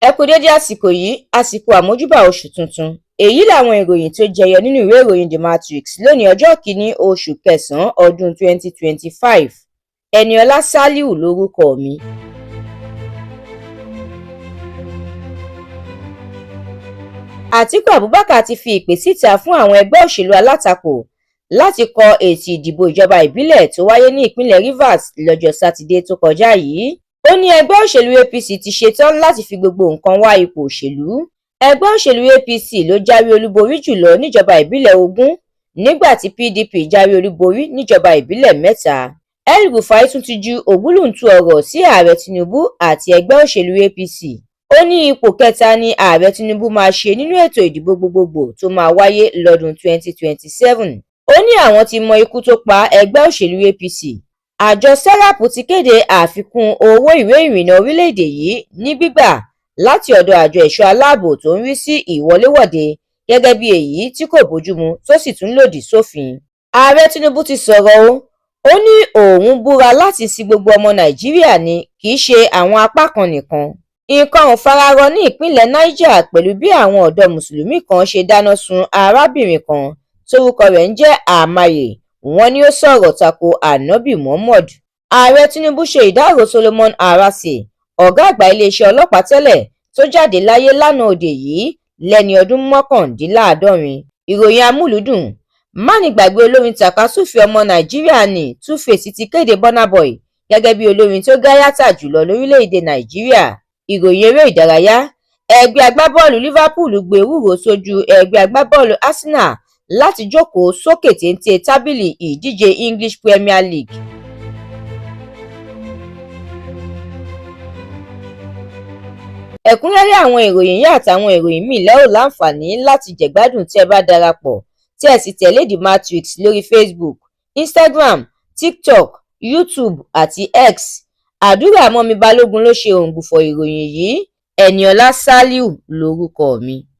Ẹ kú dédé àsìkò yìí, àsìkò àmójúbà oṣù tuntun. Èyí làwọn ìròyìn tó jẹyọ nínú ìwé ìròyìn The Matrix lónìí ọjọ́ kìíní oṣù kẹsàn-án ọdún 2025. Ẹniọlá Sálíù lórúkọ mi. Àtíkù Abubakar ti fi ìpè síta fún àwọn ẹgbẹ́ òṣèlú alátakò láti kọ èsì ìdìbò ìjọba ìbílẹ̀ tó wáyé ní ìpínlẹ̀ Rivers lọ́jọ́ Sátidé tó kọjá yìí. Ó ní ẹgbẹ́ òṣèlú APC ti ṣetán láti fi gbogbo nǹkan wá ipò òṣèlú. Ẹgbẹ́ òṣèlú APC ló jáwé olúborí jùlọ níjọba ìbílẹ̀ 20 nígbà tí PDP jáwé olúborí níjọba ìbílẹ̀ 3. El-Rufai tún ti ju ògúlùntù ọ̀rọ̀ sí ààrẹ Tinubu àti ẹgbẹ́ òṣèlú APC. Ó ní ipò kẹta ni ààrẹ Tinubu máa ṣe nínú ètò ìdìbò gbogbogbò tó máa wáyé lọ́dún 2027. Ó ní àwọn ti mọ ikú tó pa ẹgbẹ́ òṣèlú APC. Àjọ SERAP ti kéde àfikún owó ìwé ìrìnnà orílẹ̀-èdè yìí ní gbígbà láti ọ̀dọ̀ àjọ ẹ̀ṣọ́ aláàbò tó ń rí sí ìwọléwọ̀de gẹ́gẹ́ bí èyí tí kò bójúmu tó sì tún lòdì sófin. Ààrẹ Tinubu ti sọ̀rọ̀ ó ní òun búra láti sin gbogbo ọmọ Nàìjíríà ni kì í ṣe àwọn apá kan nìkan. Nǹkan ò fararọ ní ìpínlẹ̀ Niger pẹ̀lú bí àwọn ọ̀dọ́ mùsùlùmí kan ṣe dáná sun arábìnrin kan tórúkọ rẹ̀ ń jẹ́ Amaye. Wọ́n ní ó sọ̀rọ̀ tako Ànábì Muhammad. Ààrẹ Tinubu ṣe ìdárò Solomon Arase, ọ̀gá àgbà iléeṣẹ́ ọlọ́pàá tẹ́lẹ̀ tó jáde láyé lánàá òde yìí lẹ́ni ọdún 69. Ìròyìn amúlùúdùn. Mánigbàgbé olórin tàkasúfèé ọmọ Nàìjíríà ní Two-Face ti kéde Burna Boy gẹ́gẹ́ bí olórin tó gáyàtà jùlọ lórílẹ̀‐èdè Nàìjíríà. Ìròyìn eré ìdárayá. Ẹgbẹ́ agbábọ́ọ̀lù Liverpool gbé ewúro sójú ẹgbẹ́ agbábọ́ọ̀lù Arsenal láti jókòó sókè téńté tábìlì ìdíje English Premier League. Ẹ̀kúnrẹ́rẹ́ àwọn ìròyìn yìí àtàwọn ìròyìn míì lẹ́ ò láǹfààní láti jẹ̀gbádùn tí ẹ bá darapọ̀ tí ẹ sì tẹ̀lé The Matrix lórí Facebook, Instagram, TikTok, YouTube àti X. Àdúrà mọ́mi Balógun ló ṣe òǹgbùfọ̀ ìròyìn yìí. Ẹniọlá Sálíù lórúkọ mi.